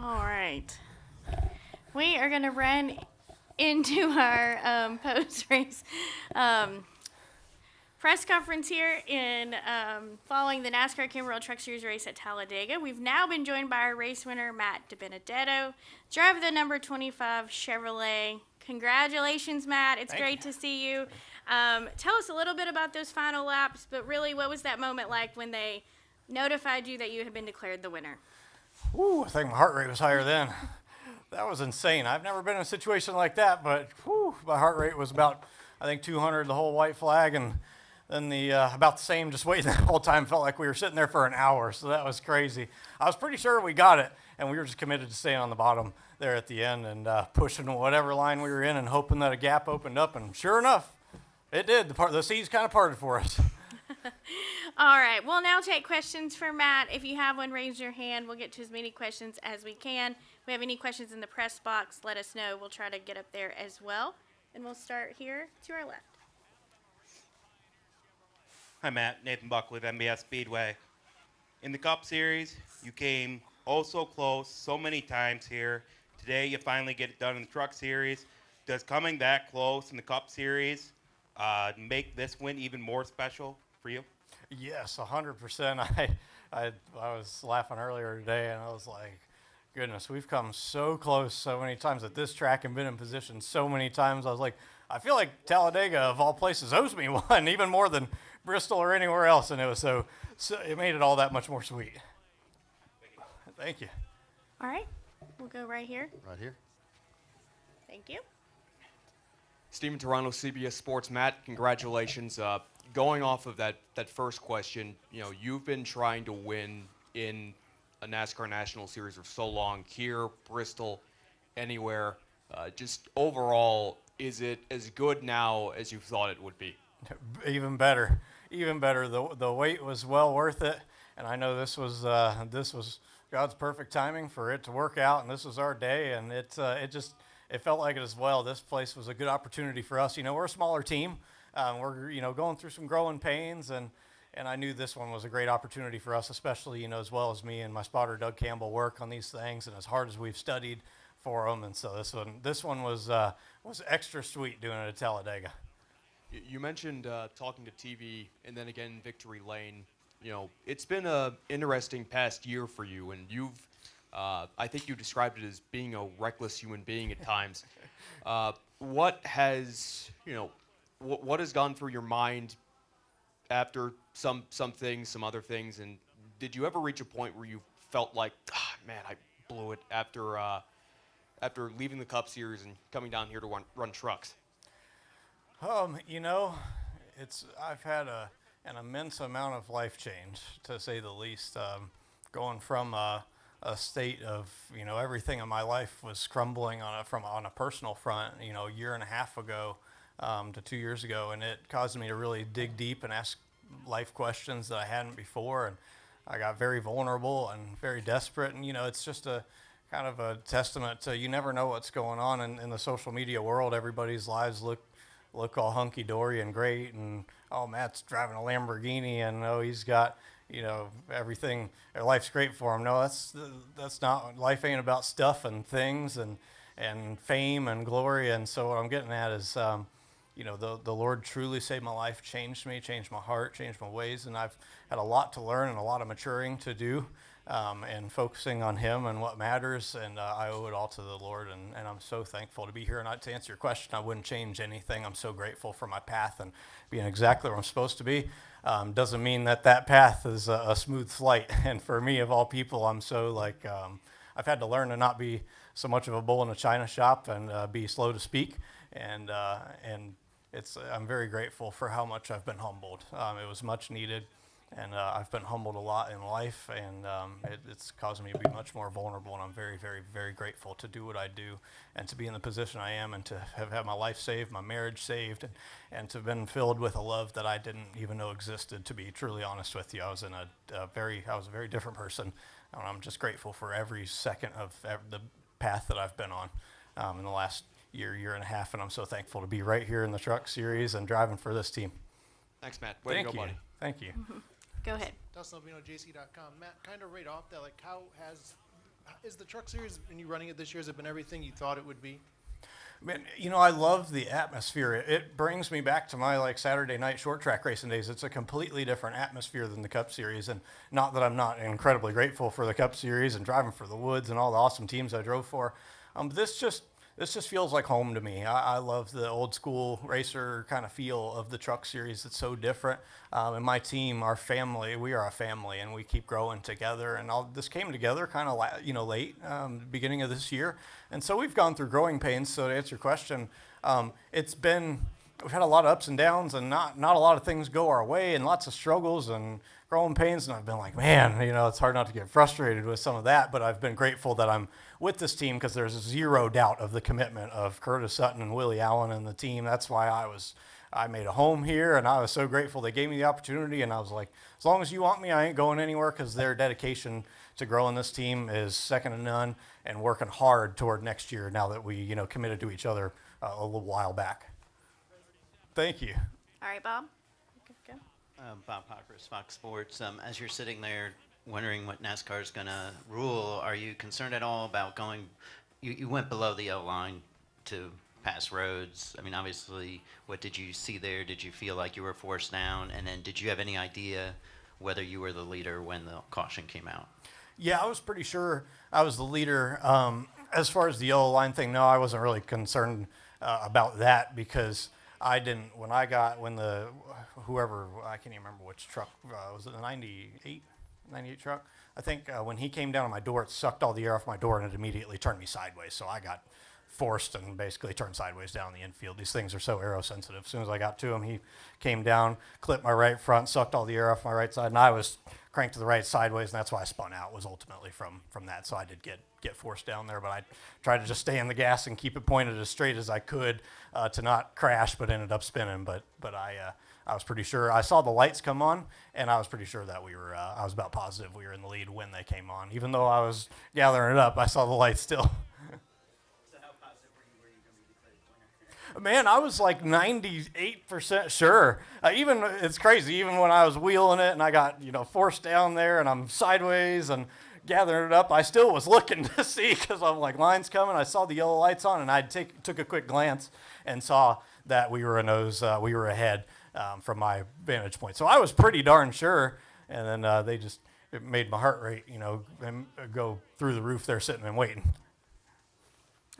All right. We are going to run into our post-race press conference here in following the NASCAR Camping World Truck Series race at Talladega. We've now been joined by our race winner, Matt DiBenedetto, driver of the number 25 Chevrolet. Congratulations, Matt. It's great to see you. Tell us a little bit about those final laps, but really, what was that moment like when they notified you that you had been declared the winner? Ooh, I think my heart rate was higher then. That was insane. I've never been in a situation like that, but my heart rate was about, I think, 200, the whole white flag, and then about the same, just waiting the whole time. Felt like we were sitting there for an hour, so that was crazy. I was pretty sure we got it, and we were just committed to staying on the bottom there at the end and pushing whatever line we were in and hoping that a gap opened up, and sure enough, it did. The seas kind of parted for us. All right, we'll now take questions for Matt. If you have one, raise your hand. We'll get to as many questions as we can. If we have any questions in the press box, let us know. We'll try to get up there as well. And we'll start here to our left. Hi, Matt. Nathan Buckley of MBS Speedway. In the Cup Series, you came oh so close so many times here. Today, you finally get it done in the Truck Series. Does coming that close in the Cup Series make this win even more special for you? Yes, 100%. I was laughing earlier today, and I was like, goodness, we've come so close so many times at this track and been in position so many times. I was like, I feel like Talladega, of all places, owes me one, even more than Bristol or anywhere else. And it was so it made it all that much more sweet. Thank you. All right, we'll go right here. Right here. Thank you. Steven Toronto, CBS Sports. Matt, congratulations. Going off of that first question, you've been trying to win in a NASCAR National Series for so long, here, Bristol, anywhere. Just overall, is it as good now as you thought it would be? Even better. The wait was well worth it, and I know this was God's perfect timing for it to work out, and this was our day, and it felt like it as well. This place was a good opportunity for us. We're a smaller team. We're going through some growing pains, and I knew this one was a great opportunity for us, especially as well as me and my spotter Doug Campbell work on these things, and as hard as we've studied for them. And so this one was extra sweet doing it at Talladega. You mentioned talking to TV and then again Victory Lane. It's been a interesting past year for you, and you've I think you described it as being a reckless human being at times. What has gone through your mind after some things, some other things, and did you ever reach a point where you felt like, man, I blew it after leaving the Cup Series and coming down here to run trucks? I've had an immense amount of life change, to say the least. Going from a state of everything in my life was crumbling on a personal front, a year and a half ago. To 2 years ago, and it caused me to really dig deep and ask life questions that I hadn't before, and I got very vulnerable and very desperate, and it's just a kind of a testament to you never know what's going on in the social media world. Everybody's lives look all hunky-dory and great, and Matt's driving a Lamborghini, and he's got everything, life's great for him. No, that's not, life ain't about stuff and things and fame and glory. And so what I'm getting at is the Lord truly saved my life, changed me, changed my heart, changed my ways, and I've had a lot to learn and a lot of maturing to do, and focusing on Him and what matters, and I owe it all to the Lord, and I'm so thankful to be here. And to answer your question, I wouldn't change anything. I'm so grateful for my path and being exactly where I'm supposed to be. Doesn't mean that path is a smooth flight, and for me, of all people, I'm so I've had to learn to not be so much of a bull in a china shop and be slow to speak, and I'm very grateful for how much I've been humbled. It was much needed, and I've been humbled a lot in life, and it's caused me to be much more vulnerable, and I'm very, very, very grateful to do what I do and to be in the position I am and to have had my life saved, my marriage saved, and to have been filled with a love that I didn't even know existed, to be truly honest with you. I was a very different person, and I'm just grateful for every second of the path that I've been on in the last year and a half, and I'm so thankful to be right here in the Truck Series and driving for this team. Thanks, Matt. Way to go, buddy. Thank you. Go ahead. DustinAlbinoJC.com. Matt, kind of right off that, how has Is the Truck Series, when you running it this year, has it been everything you thought it would be? Man, I love the atmosphere. It brings me back to my Saturday night short track racing days. It's a completely different atmosphere than the Cup Series, and not that I'm not incredibly grateful for the Cup Series and driving for the Woods and all the awesome teams I drove for. This just feels like home to me. I love the old school racer kind of feel of the Truck Series. It's so different. And my team, our family, we are a family, and we keep growing together. And all this came together kind of late, beginning of this year. And so we've gone through growing pains. So to answer your question, we've had a lot of ups and downs, and not a lot of things go our way, and lots of struggles and growing pains. And I've been like, man, it's hard not to get frustrated with some of that. But I've been grateful that I'm with this team, because there's zero doubt of the commitment of Curtis Sutton and Willie Allen and the team. That's why I made a home here, and I was so grateful they gave me the opportunity. And I was like, as long as you want me, I ain't going anywhere, because their dedication to growing this team is second to none, and working hard toward next year now that we committed to each other a little while back. Thank you. All right, Bob. Go. Bob Pockris, Fox Sports. As you're sitting there wondering what NASCAR is going to rule, are you concerned at all about going? You went below the yellow line to pass roads. I mean, obviously, what did you see there? Did you feel like you were forced down? And then did you have any idea whether you were the leader when the caution came out? Yeah, I was pretty sure I was the leader. As far as the yellow line thing, no, I wasn't really concerned about that, because I didn't, whoever, I can't even remember which truck, was it the 98 truck? I think when he came down on my door, it sucked all the air off my door, and it immediately turned me sideways. So I got forced and basically turned sideways down the infield. These things are so aerosensitive. As soon as I got to him, he came down, clipped my right front, sucked all the air off my right side, and I was cranked to the right sideways, and that's why I spun out, was ultimately from that. So I did get forced down there, but I tried to just stay in the gas and keep it pointed as straight as I could to not crash, but ended up spinning. But I was pretty sure. I saw the lights come on, and I was pretty sure that I was about positive we were in the lead when they came on. Even though I was gathering it up, I saw the lights still. So how positive were you going to be declared winner? Man, I was like 98% sure. It's crazy. Even when I was wheeling it and I got forced down there and I'm sideways and gathering it up, I still was looking to see, because I'm like, line's coming. I saw the yellow lights on, and I took a quick glance and saw that we were ahead from my vantage point. So I was pretty darn sure. And then it made my heart rate go through the roof there, sitting and waiting.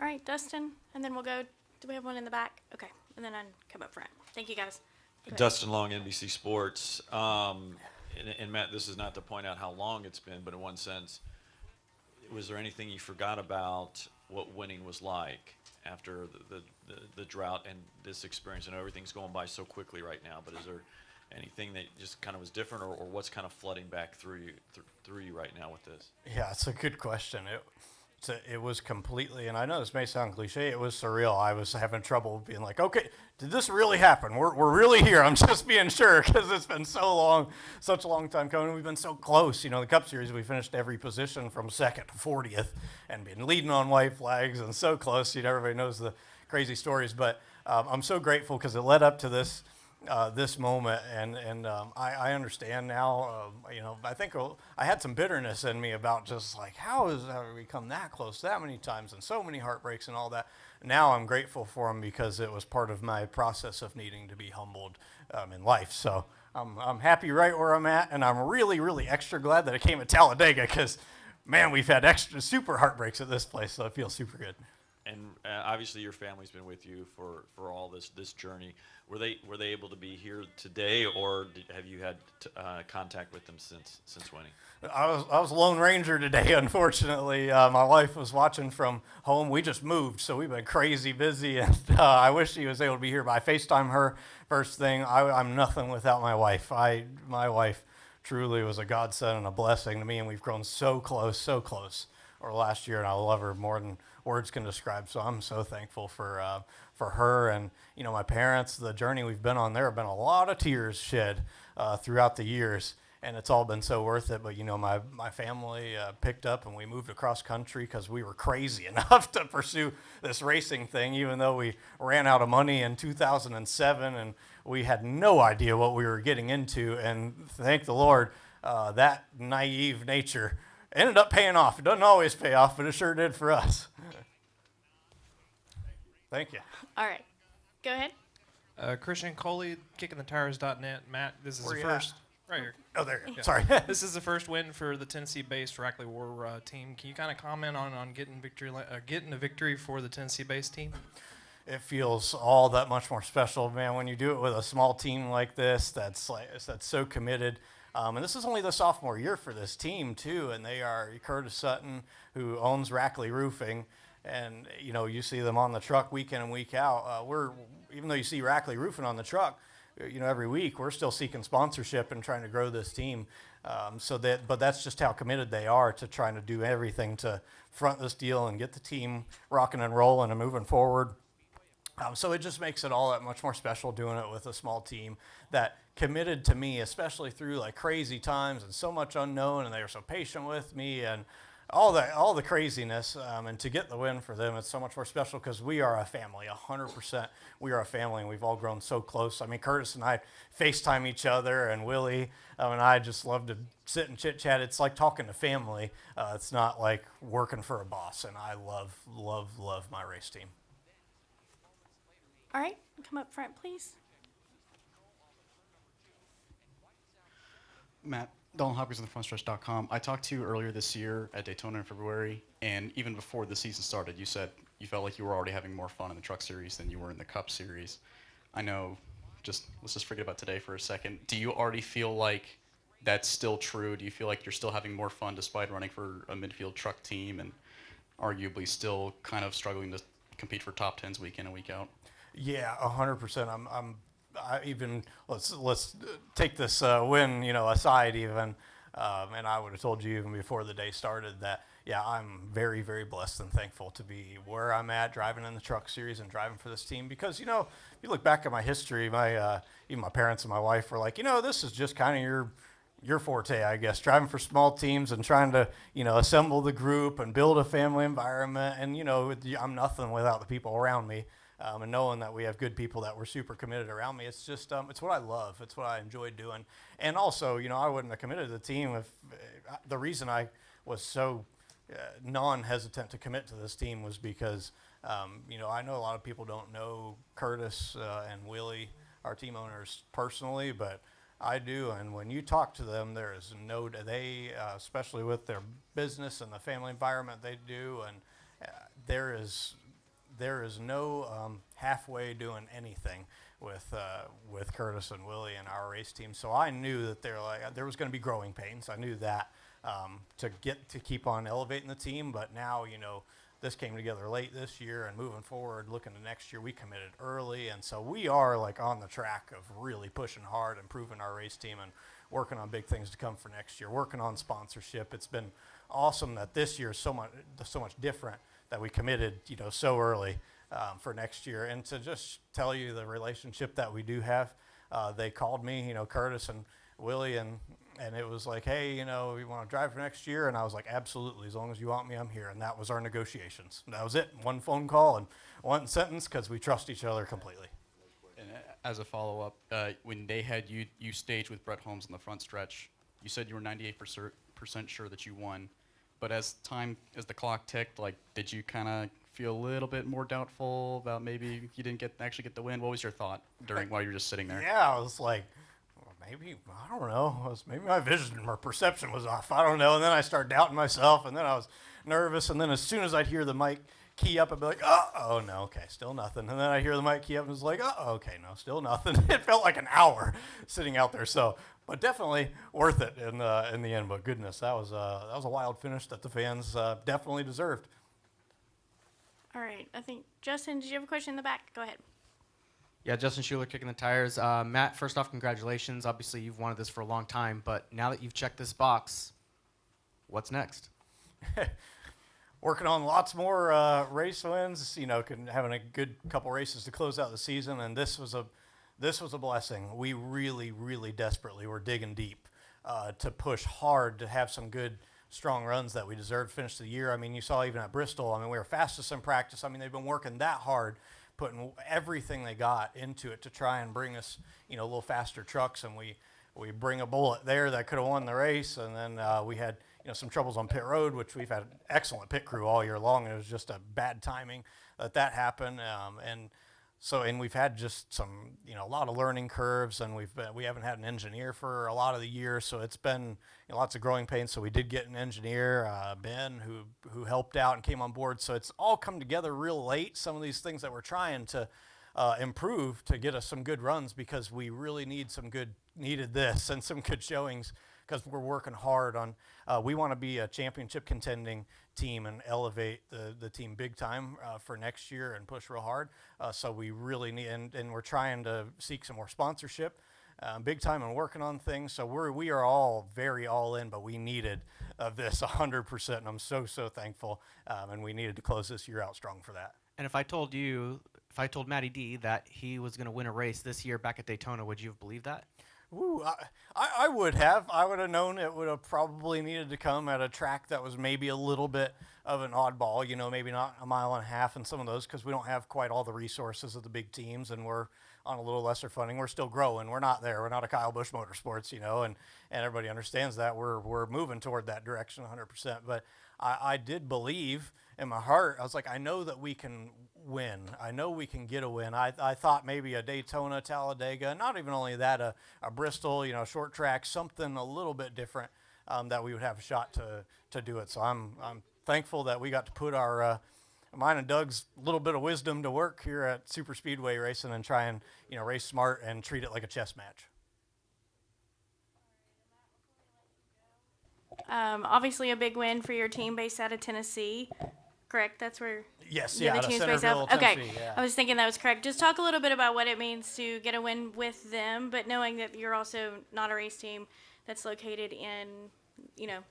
All right, Dustin, and then we'll go. Do we have one in the back? Okay, and then I come up front. Thank you, guys. Go ahead. Dustin Long, NBC Sports. And Matt, this is not to point out how long it's been, but in one sense, was there anything you forgot about what winning was like after the drought and this experience? I know everything's going by so quickly right now, but is there anything that just kind of was different, or what's kind of flooding back through you right now with this? Yeah, it's a good question. It was completely, and I know this may sound cliche, it was surreal. I was having trouble being like, okay, did this really happen? We're really here. I'm just being sure, because it's been so long, such a long time coming. We've been so close. The Cup Series, we finished every position from second to 40th and been leading on white flags and so close. Everybody knows the crazy stories, but I'm so grateful, because it led up to this moment, and I understand now. I think I had some bitterness in me about just like, how have we come that close that many times and so many heartbreaks and all that. Now I'm grateful for them, because it was part of my process of needing to be humbled in life. So I'm happy right where I'm at, and I'm really, really extra glad that I came at Talladega, because, man, we've had extra super heartbreaks at this place, so it feels super good. And obviously your family's been with you for all this journey. Were they able to be here today, or have you had contact with them since winning? I was a Lone Ranger today, unfortunately. My wife was watching from home. We just moved, so we've been crazy busy, and I wish she was able to be here, but I FaceTime her first thing. I'm nothing without my wife. My wife truly was a godsend and a blessing to me, and we've grown so close over the last year, and I love her more than words can describe. So I'm so thankful for her, and my parents. The journey we've been on, there have been a lot of tears shed throughout the years, and it's all been so worth it. But my family picked up, and we moved across country, because we were crazy enough to pursue this racing thing, even though we ran out of money in 2007 and we had no idea what we were getting into. And thank the Lord, that naive nature ended up paying off. It doesn't always pay off, but it sure did for us. Thank you. All right. Go ahead. Christian Coley, kickingthetires.net. Matt, this is Where the you first. Right here. Oh, there you go. Yeah. Sorry. This is the first win for the Tennessee-based Rackley War team. Can you kind of comment on getting a victory for the Tennessee-based team? It feels all that much more special, man, when you do it with a small team like this that's so committed. And this is only the sophomore year for this team too, and they are Curtis Sutton, who owns Rackley Roofing, and you see them on the truck week in and week out. Even though you see Rackley Roofing on the truck, every week, we're still seeking sponsorship and trying to grow this team. But that's just how committed they are to trying to do everything to front this deal and get the team rocking and rolling and moving forward. So it just makes it all that much more special doing it with a small team that committed to me, especially through like crazy times and so much unknown, and they were so patient with me and all the craziness. And to get the win for them, it's so much more special because we are a family, 100%. We are a family, and we've all grown so close. I mean, Curtis and I FaceTime each other, and Willie and I just love to sit and chit chat. It's like talking to family. It's not like working for a boss, and I love my race team. All right. Come up front, please. Matt, Dalton Hopkins on thefrontstretch.com. I talked to you earlier this year at Daytona in February, and even before the season started, you said you felt like you were already having more fun in the Truck Series than you were in the Cup Series. I know, let's just forget about today for a second. Do you already feel like that's still true? Do you feel like you're still having more fun despite running for a midfield truck team and arguably still kind of struggling to compete for top 10s week in and week out? Yeah, 100%. Let's take this win, aside even, and I would have told you even before the day started that, yeah, I'm very, very blessed and thankful to be where I'm at, driving in the Truck Series and driving for this team. Because, if you look back at my history, even my parents and my wife were like, this is just kind of your forte, I guess, driving for small teams and trying to, assemble the group and build a family environment. And, I'm nothing without the people around me. And knowing that we have good people that were super committed around me, it's just, it's what I love. It's what I enjoy doing. And also, I wouldn't have committed to the team if the reason I was so non-hesitant to commit to this team was because, I know a lot of people don't know Curtis and Willie, our team owners, personally, but I do. And when you talk to them, there is especially with their business and the family environment they do, and there is no halfway doing anything with Curtis and Willie and our race team. So I knew that there was going to be growing pains. I knew that to keep on elevating the team. But now, this came together late this year, and moving forward, looking to next year, we committed early. And so we are on the track of really pushing hard, improving our race team, and working on big things to come for next year, working on sponsorship. It's been awesome that this year is so much different, that we committed, so early for next year. And to just tell you the relationship that we do have, they called me, Curtis and Willie, and it was like, hey, you want to drive for next year? And I was like, absolutely, as long as you want me, I'm here. And that was our negotiations. That was it. One phone call and one sentence, because we trust each other completely. And as a follow-up, when they had you staged with Brett Holmes in the front stretch, you said you were 98% sure that you won. But as the clock ticked, did you kind of feel a little bit more doubtful about maybe you didn't actually get the win? What was your thought while you were just sitting there? Yeah, I was like, well, maybe, I don't know. Maybe my vision or perception was off. I don't know. And then I started doubting myself, and then I was nervous. And then as soon as I'd hear the mic key up, I'd be like, oh, no, okay, still nothing. And then I hear the mic key up, and it's like, okay, no, still nothing. It felt like an hour sitting out there. So, but definitely worth it in the end. But goodness, that was a wild finish that the fans definitely deserved. All right. I think, Justin, did you have a question in the back? Go ahead. Yeah, Justin Schuler, Kicking the Tires. Matt, first off, congratulations. Obviously, you've wanted this for a long time, but now that you've checked this box, what's next? Working on lots more race wins, having a good couple races to close out the season, and this was a blessing. We really, really desperately were digging deep to push hard to have some good, strong runs that we deserved to finish the year. I mean, you saw even at Bristol, we were fastest in practice. They've been working that hard, putting everything they got into it to try and bring us, a little faster trucks, and we bring a bullet there that could have won the race, and then we had, some troubles on pit road, which we've had excellent pit crew all year long. It was just a bad timing that happened, and we've had just some, a lot of learning curves, and we haven't had an engineer for a lot of the year, so it's been lots of growing pains. So we did get an engineer, Ben, who helped out and came on board. So it's all come together real late. Some of these things that we're trying to improve to get us some good runs, because we really needed this and some good showings, because we're working hard on. We want to be a championship contending team and elevate the team big time for next year and push real hard. So we really need, and we're trying to seek some more sponsorship, big time, and working on things. So we are all very all in, but we needed this 100%, and I'm so thankful. And we needed to close this year out strong for that. And if I told Matty D that he was going to win a race this year back at Daytona, would you have believed that? Ooh, I would have. I would have known it would have probably needed to come at a track that was maybe a little bit of an oddball, maybe not a mile and a half in some of those, because we don't have quite all the resources of the big teams, and we're on a little lesser funding. We're still growing. We're not there. We're not a Kyle Busch Motorsports, and everybody understands that. We're moving toward that direction 100%. But I did believe in my heart. I was like, I know that we can win. I know we can get a win. I thought maybe a Daytona, Talladega, not even only that, a Bristol, short track, something a little bit different, that we would have a shot to do it. So I'm thankful that we got to put our mine and Doug's little bit of wisdom to work here at Super Speedway Racing and try and race smart and treat it like a chess match. Obviously a big win for your team based out of Tennessee. Correct? That's where Yes, the yeah, other out of team's based Centerville, out. Okay, Tennessee, yeah. I was thinking that was correct. Just talk a little bit about what it means to get a win with them, but knowing that you're also not a race team that's located in,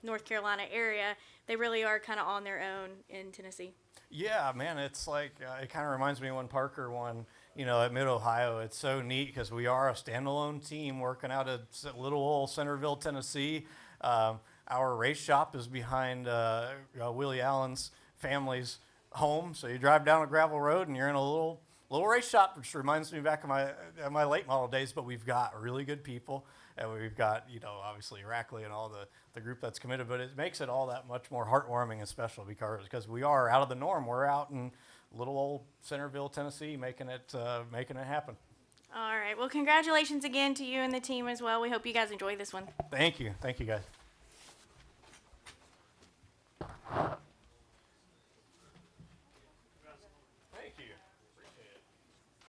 North Carolina area. They really are kind of on their own in Tennessee. Yeah, man, it's like, it kind of reminds me of when Parker won, at Mid-Ohio. It's so neat because we are a standalone team working out of little old Centerville, Tennessee. Our race shop is behind Willie Allen's family's home. So you drive down a gravel road and you're in a little race shop, which reminds me back of my late model days. But we've got really good people, and we've got obviously Rackley and all the group that's committed. But it makes it all that much more heartwarming and special because we are out of the norm. We're out in little old Centerville, Tennessee, making it happen. All right. Well, congratulations again to you and the team as well. We hope you guys enjoy this one. Thank you, guys.